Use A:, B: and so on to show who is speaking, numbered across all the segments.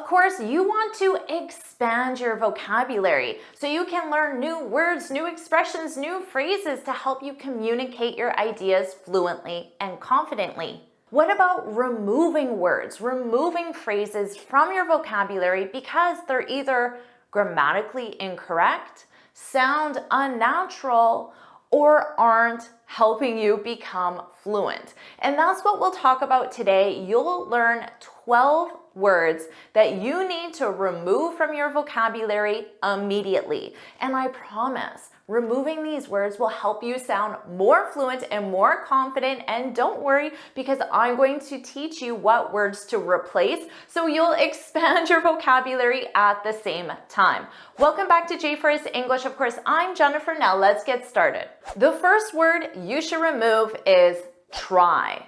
A: course, you want to expand your vocabulary so you can learn new words, new expressions, new phrases to help you communicate your ideas fluently and confidently. What about removing words, removing phrases from your vocabulary because they're either grammatically incorrect, sound unnatural, or aren't helping you become fluent? And that's what we'll talk about today. You'll learn 12 words that you need to remove from your vocabulary immediately. And I promise, removing these words will help you sound more fluent and more confident. And don't worry, because I'm going to teach you what words to replace so you'll expand your vocabulary at the same time. Welcome back to JForrest English. Of course, I'm Jennifer. Now let's get started. The first word you should remove is try.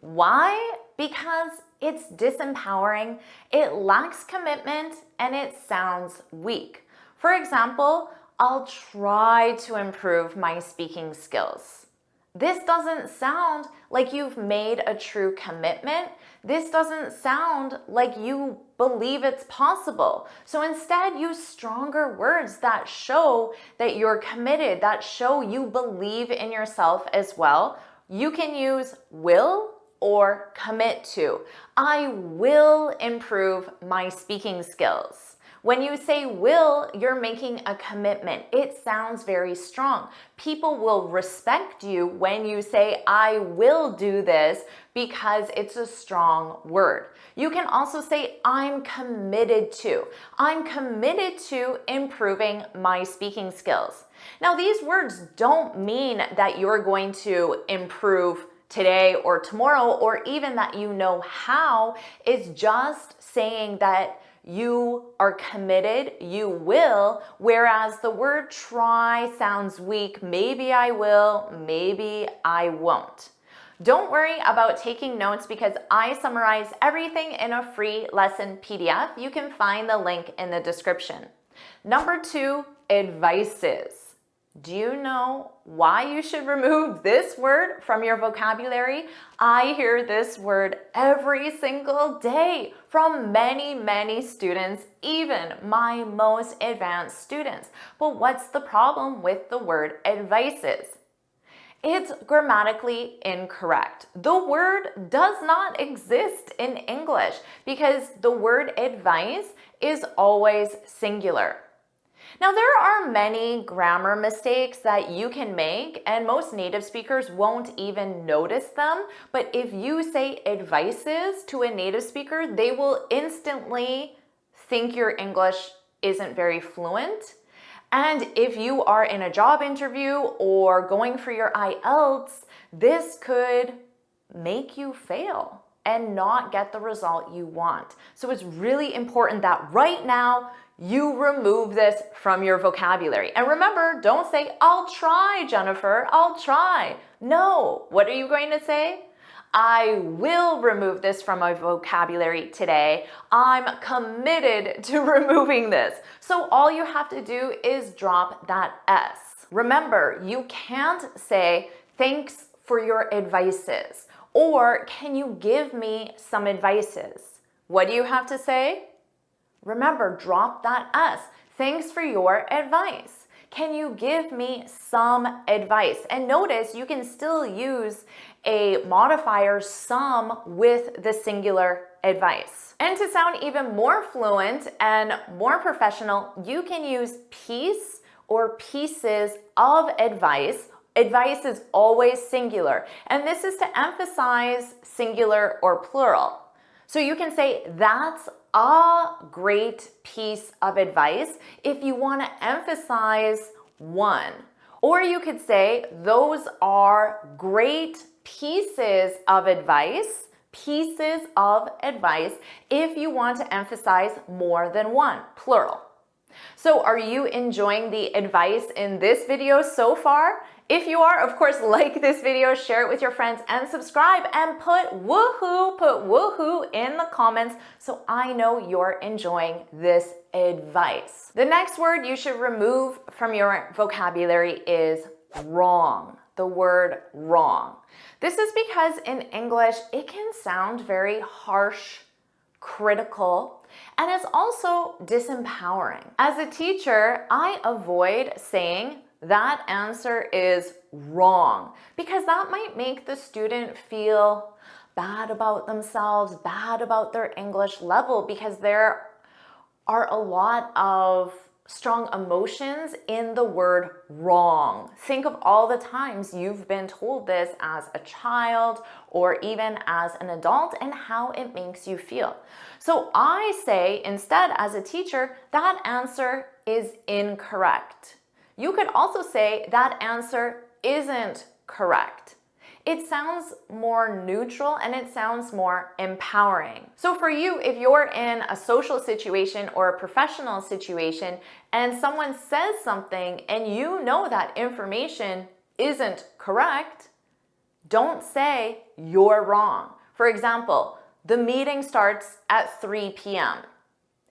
A: Why? Because it's disempowering, it lacks commitment, and it sounds weak. For example, I'll try to improve my speaking skills. This doesn't sound like you've made a true commitment. This doesn't sound like you believe it's possible. So instead, use stronger words that show that you're committed, that show you believe in yourself as well. You can use will or commit to. I will improve my speaking skills. When you say will, you're making a commitment. It sounds very strong. People will respect you when you say, I will do this, because it's a strong word. You can also say, I'm committed to. I'm committed to improving my speaking skills. Now, these words don't mean that you're going to improve today or tomorrow, or even that you know how. It's just saying that you are committed, you will, whereas the word try sounds weak. Maybe I will, maybe I won't. Don't worry about taking notes because I summarize everything in a free lesson PDF. You can find the link in the description. Number 2, advices. Do you know why you should remove this word from your vocabulary? I hear this word every single day from many, many students, even my most advanced students. But what's the problem with the word advices? It's grammatically incorrect. The word does not exist in English because the word advice is always singular. Now, there are many grammar mistakes that you can make, and most native speakers won't even notice them. But if you say advices to a native speaker, they will instantly think your English isn't very fluent. And if you are in a job interview or going for your IELTS, this could make you fail and not get the result you want. So it's really important that right now you remove this from your vocabulary. And remember, don't say, I'll try, Jennifer, I'll try. No, what are you going to say? I will remove this from my vocabulary today. I'm committed to removing this. So all you have to do is drop that S. Remember, you can't say, thanks for your advices, or can you give me some advices? What do you have to say? Remember, drop that S. Thanks for your advice. Can you give me some advice? And notice you can still use a modifier some with the singular advice. And to sound even more fluent and more professional, you can use piece or pieces of advice. Advice is always singular, and this is to emphasize singular or plural. So you can say, that's a great piece of advice if you want to emphasize one. Or you could say, those are great pieces of advice if you want to emphasize more than one, plural. So are you enjoying the advice in this video so far? If you are, of course, like this video, share it with your friends, and subscribe, and put woohoo in the comments so I know you're enjoying this advice. The next word you should remove from your vocabulary is wrong. The word wrong. This is because in English, it can sound very harsh, critical, And it's also disempowering. As a teacher, I avoid saying that answer is wrong because that might make the student feel bad about themselves, bad about their English level, because there are a lot of strong emotions in the word wrong. Think of all the times you've been told this as a child or even as an adult and how it makes you feel. So I say instead, as a teacher, that answer is incorrect. You could also say that answer isn't correct. It sounds more neutral and it sounds more empowering. So for you, if you're in a social situation or a professional situation and someone says something and you know that information isn't correct, don't say you're wrong. For example, the meeting starts at 3 p.m.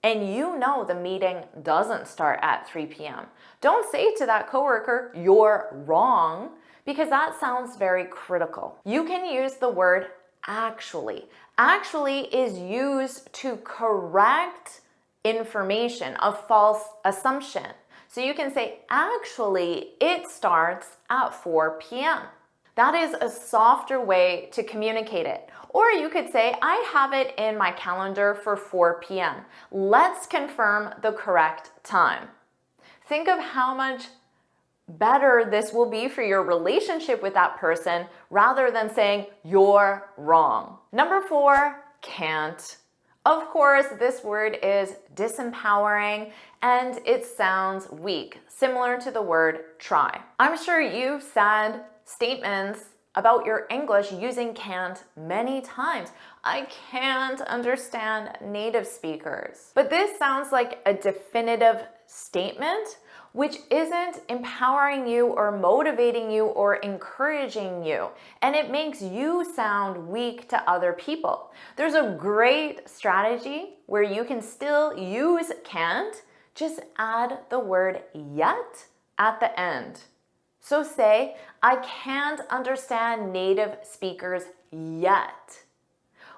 A: and you know the meeting doesn't start at 3 p.m. Don't say to that coworker, you're wrong, because that sounds very critical. You can use the word actually. Actually is used to correct information, a false assumption. So you can say, actually, it starts at 4 p.m. That is a softer way to communicate it. Or you could say, I have it in my calendar for 4 p.m. Let's confirm the correct time. Think of how much better this will be for your relationship with that person rather than saying you're wrong. Number 4, can't. Of course, this word is disempowering and it sounds weak, similar to the word try. I'm sure you've said statements about your English using can't many times. I can't understand native speakers. But this sounds like a definitive statement, which isn't empowering you or motivating you or encouraging you. And it makes you sound weak to other people. There's a great strategy where you can still use can't, just add the word yet at the end. So say, I can't understand native speakers yet,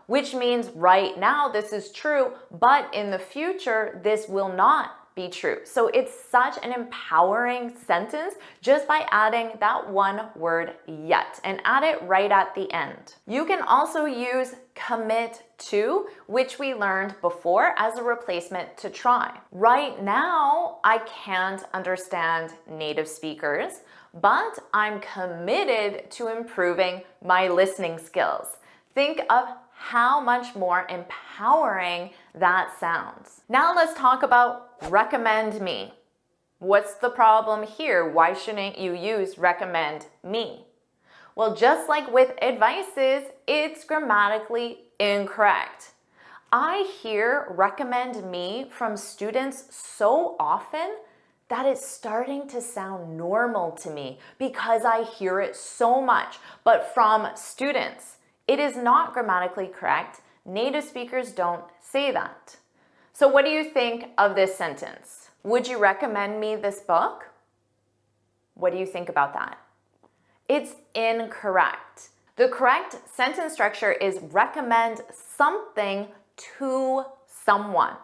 A: which means right now this is true, but in the future, this will not be true. So it's such an empowering sentence just by adding that one word yet and add it right at the end. You can also use commit to, which we learned before, as a replacement to try. Right now, I can't understand native speakers, but I'm committed to improving my listening skills. Think of how much more empowering that sounds. Now let's talk about recommend me. What's the problem here? Why shouldn't you use recommend me? Well, just like with advices, it's grammatically incorrect. I hear recommend me from students so often that it's starting to sound normal to me because I hear it so much. But from students, it is not grammatically correct. Native speakers don't say that. So what do you think of this sentence? Would you recommend me this book? What do you think about that? It's incorrect. The correct sentence structure is recommend something to someone.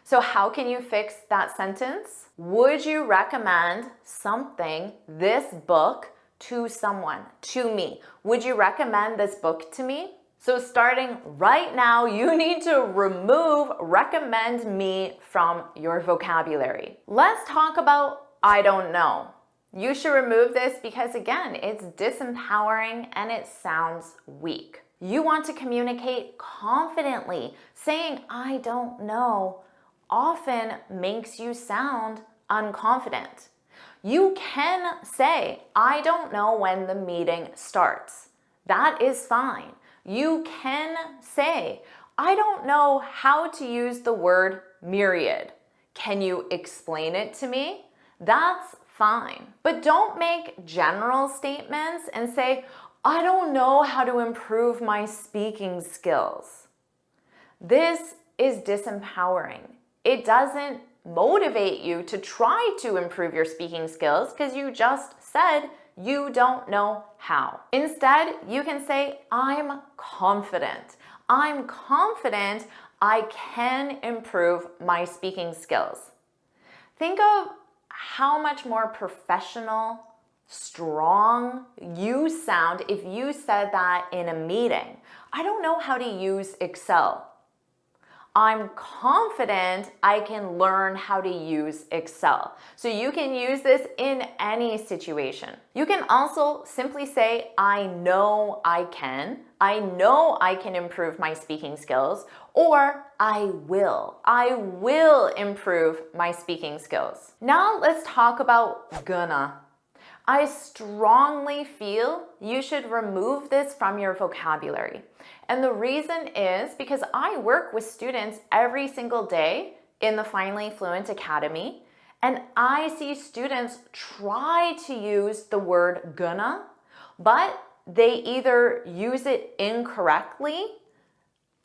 A: So how can you fix that sentence? Would you recommend something, this book, to someone, to me? Would you recommend this book to me? So starting right now, you need to remove recommend me from your vocabulary. Let's talk about I don't know. You should remove this because again, it's disempowering and it sounds weak. You want to communicate confidently. Saying I don't know often makes you sound unconfident. You can say, I don't know when the meeting starts. That is fine. You can say, I don't know how to use the word myriad. Can you explain it to me? That's fine. But don't make general statements and say, I don't know how to improve my speaking skills. This is disempowering. It doesn't motivate you to try to improve your speaking skills because you just said you don't know how. Instead, you can say, I'm confident. I'm confident I can improve my speaking skills. Think of how much more professional, strong you sound if you said that in a meeting. I don't know how to use Excel. I'm confident I can learn how to use Excel. So you can use this in any situation. You can also simply say, I know I can. I know I can improve my speaking skills, or I will improve my speaking skills. Now let's talk about gonna. I strongly feel you should remove this from your vocabulary. And the reason is because I work with students every single day in the Finally Fluent Academy, and I see students try to use the word gonna, but they either use it incorrectly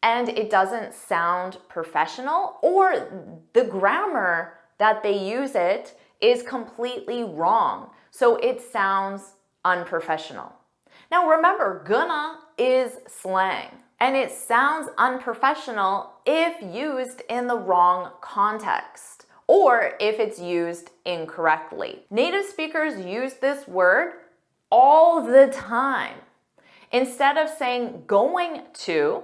A: and it doesn't sound professional, or the grammar that they use it is completely wrong. So it sounds unprofessional. Now remember, gonna is slang, and it sounds unprofessional if used in the wrong context or if it's used incorrectly. Native speakers use this word all the time. Instead of saying going to,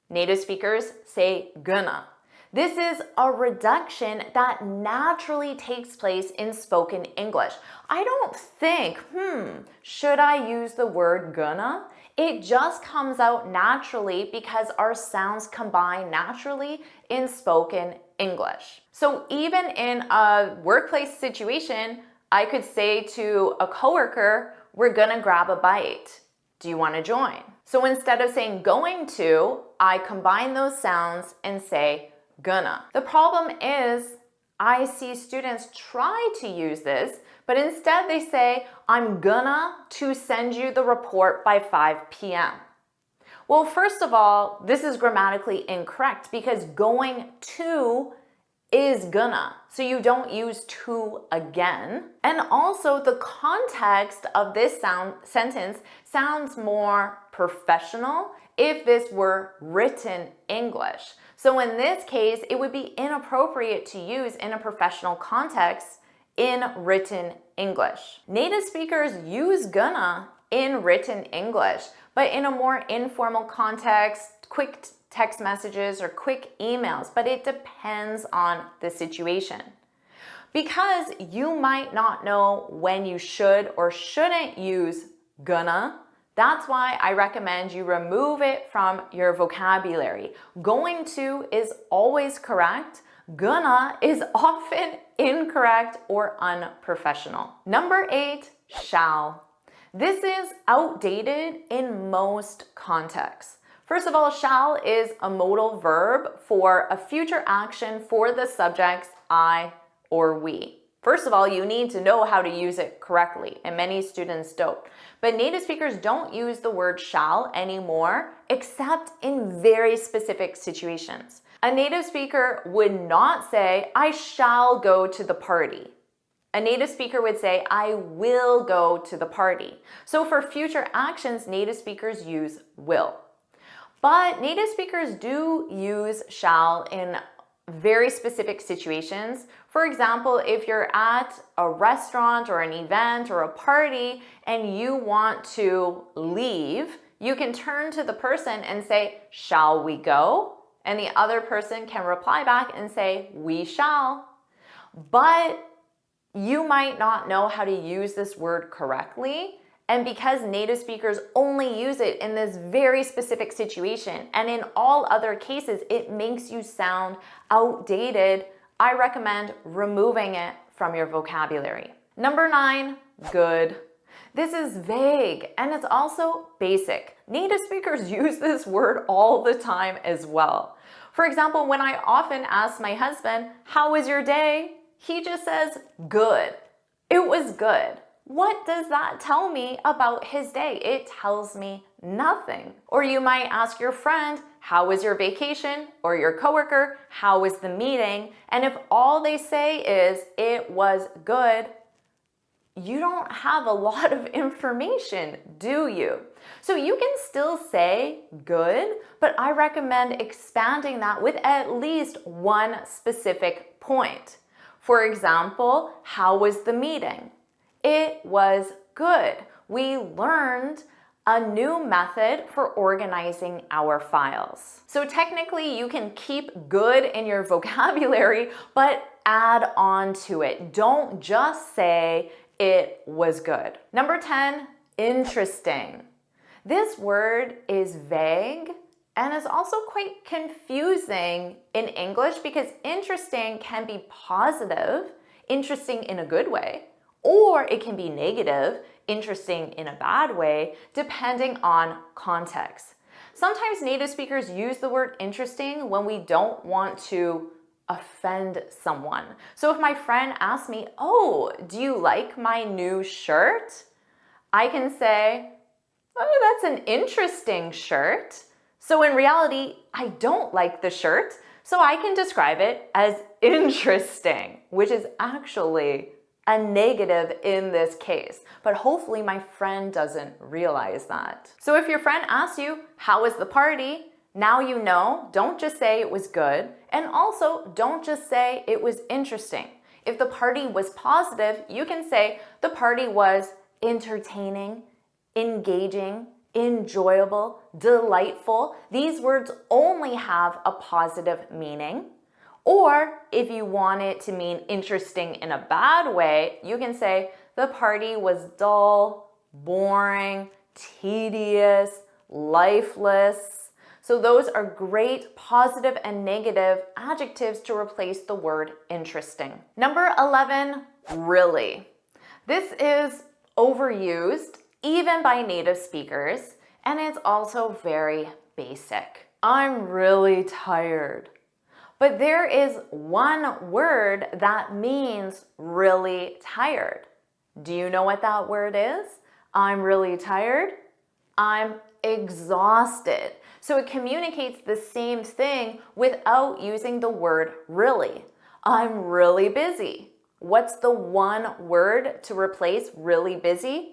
A: native speakers say gonna. This is a reduction that naturally takes place in spoken English. I don't think, should I use the word gonna? It just comes out naturally because our sounds combine naturally in spoken English. So even in a workplace situation, I could say to a coworker, we're gonna grab a bite. Do you want to join? So instead of saying going to, I combine those sounds and say gonna. The problem is I see students try to use this, but instead they say, I'm gonna to send you the report by 5 p.m. Well, first of all, this is grammatically incorrect because going to is gonna. So you don't use to again. And also the context of this sentence sounds more professional if this were written English. So in this case, it would be inappropriate to use in a professional context in written English. Native speakers use gonna in written English, but in a more informal context, quick text messages or quick emails, but it depends on the situation. Because you might not know when you should or shouldn't use gonna, that's why I recommend you remove it from your vocabulary. Going to is always correct. Gonna is often incorrect or unprofessional. Number 8, shall. This is outdated in most contexts. First of all, shall is a modal verb for a future action for the subjects I or we. First of all, you need to know how to use it correctly, and many students don't. But native speakers don't use the word shall anymore, except in very specific situations. A native speaker would not say, I shall go to the party. A native speaker would say, I will go to the party. So for future actions, native speakers use will. But native speakers do use shall in very specific situations. For example, if you're at a restaurant or an event or a party and you want to leave, you can turn to the person and say, shall we go? And the other person can reply back and say, we shall. But you might not know how to use this word correctly. And because native speakers only use it in this very specific situation, and in all other cases, it makes you sound outdated, I recommend removing it from your vocabulary. Number 9, good. This is vague and it's also basic. Native speakers use this word all the time as well. For example, when I often ask my husband, how was your day? He just says, good. It was good. What does that tell me about his day? It tells me nothing. Or you might ask your friend, how was your vacation? Or your coworker, how was the meeting? And if all they say is, it was good, you don't have a lot of information, do you? So you can still say good, but I recommend expanding that with at least one specific point. For example, how was the meeting? It was good. We learned a new method for organizing our files. So technically you can keep good in your vocabulary, but add on to it. Don't just say it was good. Number 10, interesting. This word is vague and is also quite confusing in English because interesting can be positive, interesting in a good way, or it can be negative, interesting in a bad way, depending on context. Sometimes native speakers use the word interesting when we don't want to offend someone. So if my friend asks me, oh, do you like my new shirt? I can say, oh, that's an interesting shirt. So in reality, I don't like the shirt, so I can describe it as interesting, which is actually a negative in this case, but hopefully my friend doesn't realize that. So if your friend asks you, how was the party? Now you know, don't just say it was good, and also don't just say it was interesting. If the party was positive, you can say the party was entertaining, engaging, enjoyable, delightful. These words only have a positive meaning. Or if you want it to mean interesting in a bad way, you can say the party was dull, boring, tedious, lifeless. So those are great positive and negative adjectives to replace the word interesting. Number 11, really. This is overused even by native speakers, and it's also very basic. I'm really tired. But there is one word that means really tired. Do you know what that word is? I'm really tired. I'm exhausted. So it communicates the same thing without using the word really. I'm really busy. What's the one word to replace really busy?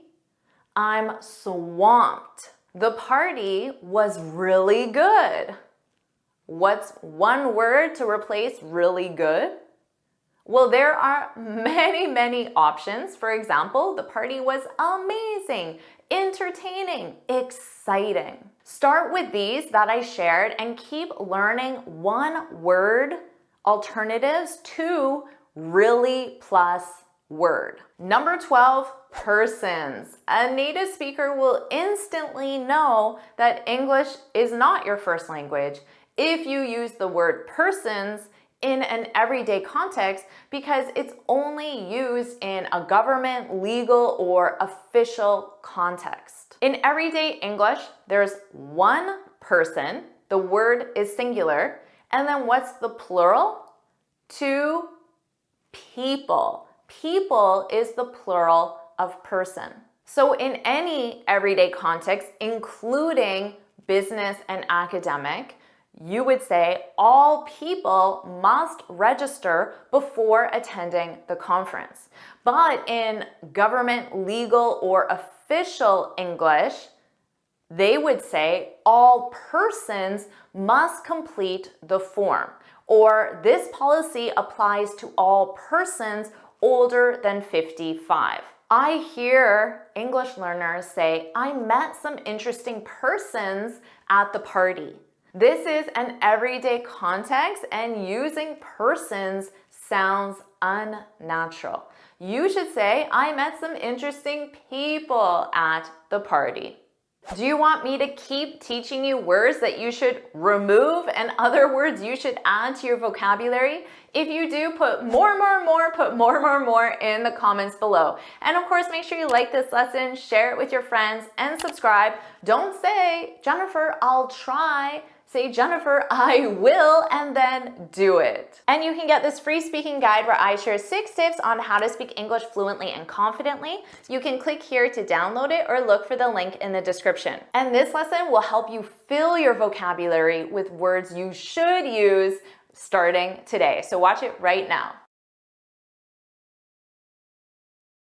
A: I'm swamped. The party was really good. What's one word to replace really good? Well, there are many options. For example, the party was amazing, entertaining, exciting. Start with these that I shared and keep learning one word alternatives to really plus word. Number 12, persons. A native speaker will instantly know that English is not your first language if you use the word persons in an everyday context because it's only used in a government, legal, or official context. In everyday English, there's one person, the word is singular, and then what's the plural? Two people. People is the plural of person. So in any everyday context, including business and academic, you would say all people must register before attending the conference. But in government, legal, or official English, they would say all persons must complete the form, or this policy applies to all persons older than 55. I hear English learners say, I met some interesting persons at the party. This is an everyday context and using persons sounds unnatural. You should say, I met some interesting people at the party. Do you want me to keep teaching you words that you should remove and other words you should add to your vocabulary? If you do, put more in the comments below. And of course, make sure you like this lesson, share it with your friends, and subscribe. Don't say, Jennifer, I'll try. Say, Jennifer, I will, and then do it. And you can get this free speaking guide where I share 6 tips on how to speak English fluently and confidently. You can click here to download it or look for the link in the description. And this lesson will help you fill your vocabulary with words you should use starting today. So watch it right now.